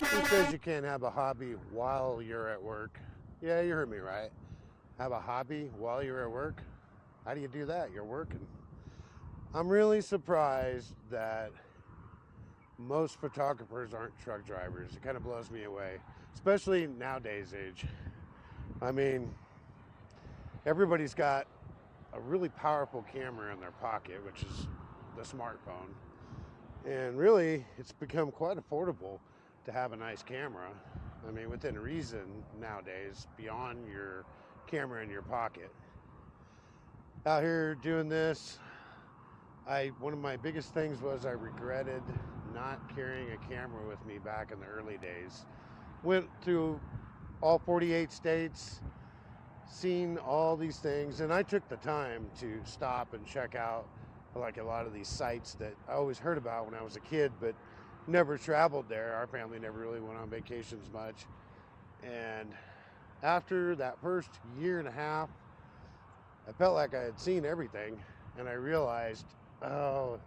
Who says you can't have a hobby while you're at work? Yeah, you heard me right. Have a hobby while you're at work? How do you do that? You're working. I'm really surprised that most photographers aren't truck drivers. It kind of blows me away, especially nowadays age. I mean, everybody's got a really powerful camera in their pocket, which is the smartphone. And really, it's become quite affordable to have a nice camera. I mean, within reason nowadays, beyond your camera in your pocket. Out here doing this, one of my biggest things was I regretted not carrying a camera with me back in the early days. Went through all 48 states, seen all these things, and I took the time to stop and check out like a lot of these sites that I always heard about when I was a kid, but never traveled there. Our family never really went on vacations much. And after that first year and a half, I felt like I had seen everything, and I realized, oh,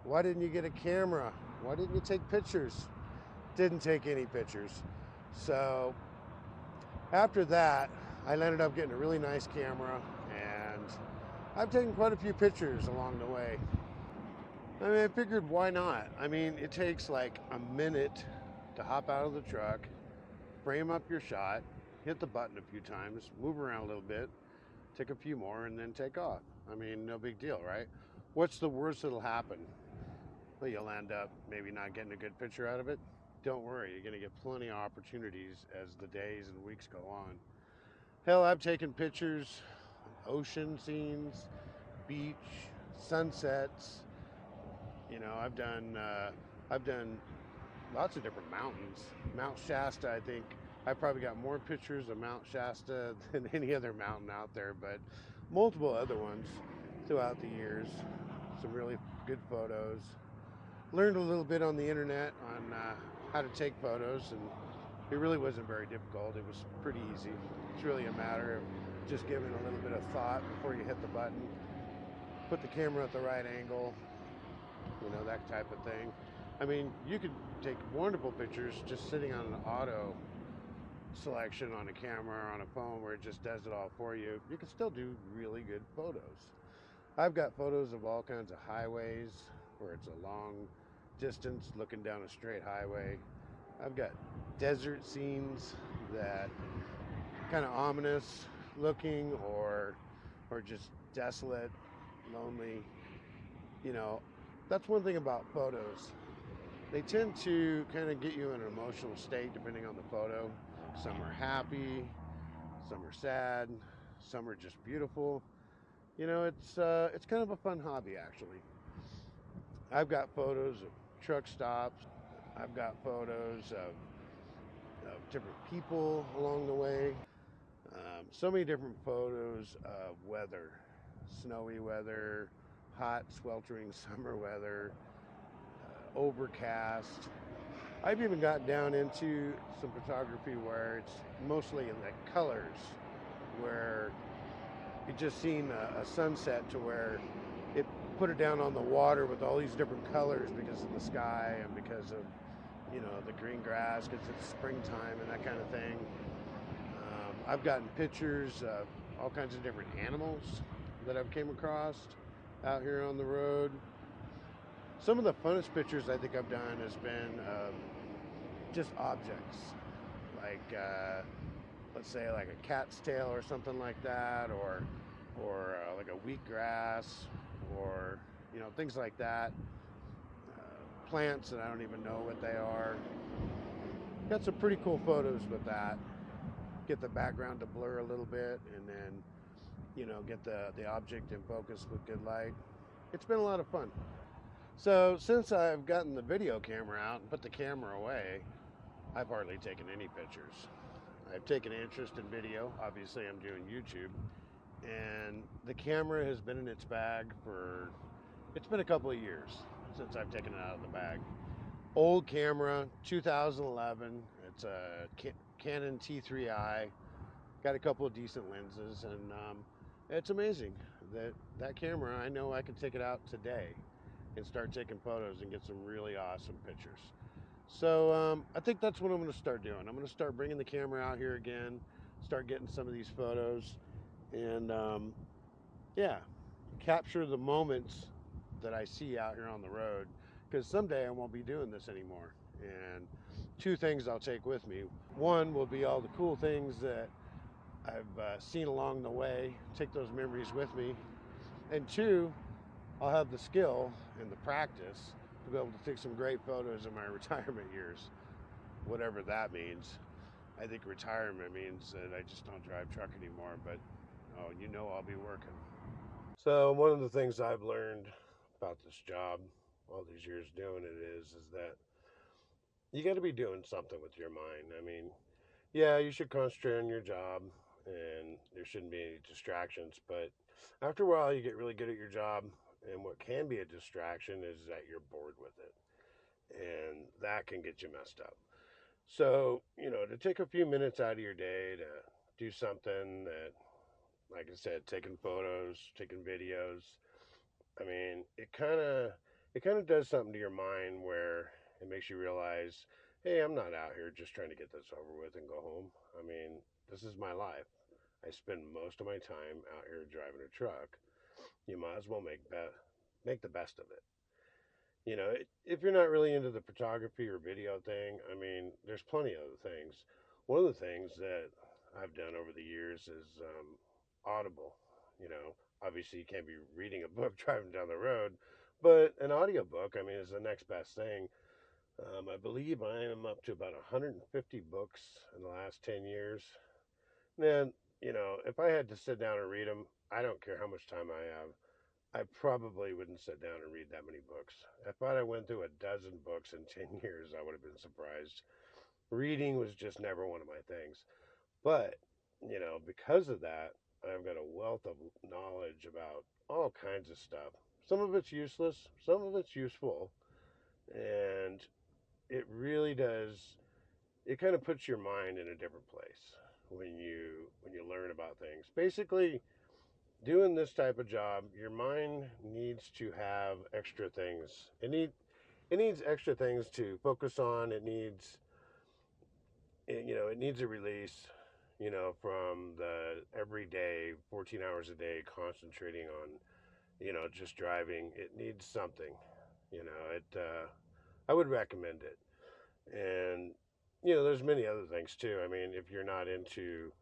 why didn't you get a camera? Why didn't you take pictures? Didn't take any pictures. So after that, I ended up getting a really nice camera, and I've taken quite a few pictures along the way. I mean, I figured why not? I mean, it takes like a minute to hop out of the truck, frame up your shot, hit the button a few times, move around a little bit, take a few more, and then take off. I mean, no big deal, right? What's the worst that'll happen? Well, you'll end up maybe not getting a good picture out of it. Don't worry, you're going to get plenty of opportunities as the days and weeks go on. Hell, I've taken pictures, ocean scenes, beach, sunsets. I've done lots of different mountains. Mount Shasta, I think I probably got more pictures of Mount Shasta than any other mountain out there, but multiple other ones throughout the years. Some really good photos. Learned a little bit on the internet on how to take photos, and it really wasn't very difficult. It was pretty easy. It's really a matter of just giving a little bit of thought before you hit the button. Put the camera at the right angle, that type of thing. I mean, you could take wonderful pictures just sitting on an auto selection on a camera or on a phone where it just does it all for you. You can still do really good photos. I've got photos of all kinds of highways where it's a long distance looking down a straight highway. I've got desert scenes that kind of ominous looking or just desolate, lonely. You know, that's one thing about photos. They tend to kind of get you in an emotional state depending on the photo. Some are happy, some are sad, some are just beautiful. It's kind of a fun hobby actually. I've got photos of truck stops. I've got photos of different people along the way. So many different photos of weather, snowy weather, hot, sweltering summer weather, overcast. I've even gotten down into some photography where it's mostly like colors, where you just seen a sunset to where it put it down on the water with all these different colors because of the sky and because of the green grass because it's springtime and that kind of thing. I've gotten pictures of all kinds of different animals that I've came across out here on the road. Some of the funnest pictures I think I've done has been just objects, like let's say like a cat's tail or something like that, or like a wheatgrass, or things like that. Plants that I don't even know what they are. Got some pretty cool photos with that. Get the background to blur a little bit, and then get the object in focus with good light. It's been a lot of fun. So since I've gotten the video camera out and put the camera away, I've hardly taken any pictures. I've taken interest in video. Obviously, I'm doing YouTube, and the camera has been in its bag it's been a couple of years since I've taken it out of the bag. Old camera, 2011. It's a Canon T3i. Got a couple of decent lenses, and it's amazing that camera. I know I can take it out today and start taking photos and get some really awesome pictures. So I think that's what I'm going to start doing. I'm going to start bringing the camera out here again, start getting some of these photos, and yeah, capture the moments that I see out here on the road. Because someday I won't be doing this anymore. And two things I'll take with me. One will be all the cool things that I've seen along the way, take those memories with me. And two, I'll have the skill and the practice to be able to take some great photos in my retirement years, whatever that means. I think retirement means that I just don't drive truck anymore, but oh, I'll be working. So one of the things I've learned about this job, all these years doing it, is that you got to be doing something with your mind. I mean, yeah, you should concentrate on your job, and there shouldn't be any distractions. But after a while, you get really good at your job, and what can be a distraction is that you're bored with it, and that can get you messed up. So, to take a few minutes out of your day to do something that, like I said, taking photos, taking videos. I mean, it kind of does something to your mind where it makes you realize, hey, I'm not out here just trying to get this over with and go home. I mean, this is my life. I spend most of my time out here driving a truck. You might as well make the best of it. If you're not really into the photography or video thing, I mean, there's plenty of other things. One of the things that I've done over the years is Audible. Obviously you can't be reading a book driving down the road, but an audiobook, I mean, is the next best thing. I believe I am up to about 150 books in the last 10 years. And, if I had to sit down and read them, I don't care how much time I have. I probably wouldn't sit down and read that many books. If I'd have went through a dozen books in 10 years, I would have been surprised. Reading was just never one of my things. But, because of that, I've got a wealth of knowledge about all kinds of stuff. Some of it's useless, some of it's useful, and it really does, it kind of puts your mind in a different place when you learn about things. Basically, doing this type of job, your mind needs to have extra things. It needs extra things to focus on. It needs a release, from the everyday 14 hours a day concentrating on, just driving. It needs something. I would recommend it. And there's many other things too. I mean, if you're not into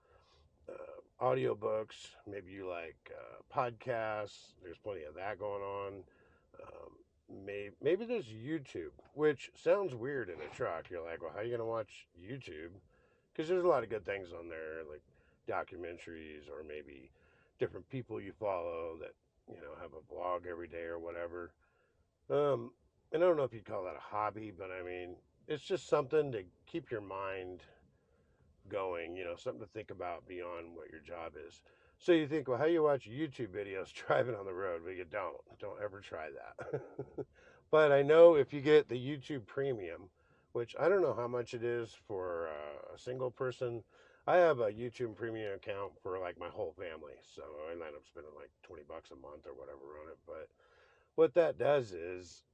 audiobooks, maybe you like podcasts. There's plenty of that going on. Maybe there's YouTube, which sounds weird in a truck. You're like, well, how are you going to watch YouTube? Because there's a lot of good things on there, like documentaries or maybe different people you follow that have a blog every day or whatever. And I don't know if you'd call that a hobby, but I mean, it's just something to keep your mind going, something to think about beyond what your job is. So you think, well, how do you watch YouTube videos driving on the road? Well, you don't ever try that. But I know if you get the YouTube Premium, which I don't know how much it is for a single person. I have a YouTube Premium account for like my whole family, so I end up spending like $20 a month or whatever on it. But what that does is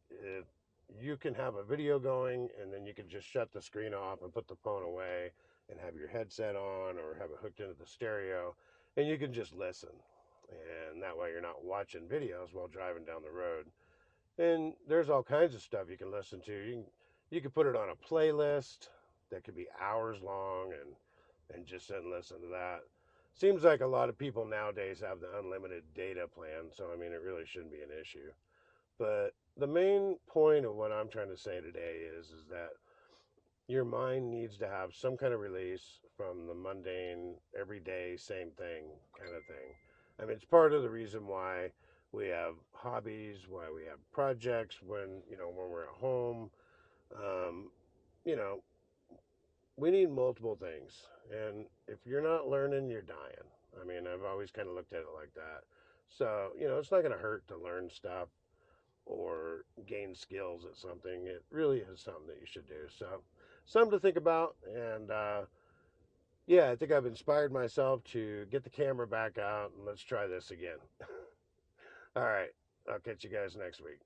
you can have a video going and then you can just shut the screen off and put the phone away and have your headset on or have it hooked into the stereo, and you can just listen. And that way you're not watching videos while driving down the road. And there's all kinds of stuff you can listen to. You can put it on a playlist that could be hours long and just sit and listen to that. Seems like a lot of people nowadays have the unlimited data plan, so I mean it really shouldn't be an issue. But the main point of what I'm trying to say today is that your mind needs to have some kind of release from the mundane, everyday, same thing kind of thing. I mean, it's part of the reason why we have hobbies, why we have projects when we're at home. Um, you know, we need multiple things. And if you're not learning, you're dying. I mean, I've always kind of looked at it like that. So, it's not going to hurt to learn stuff or gain skills at something. It really is something that you should do. So, something to think about. And yeah, I think I've inspired myself to get the camera back out and let's try this again. All right. I'll catch you guys next week.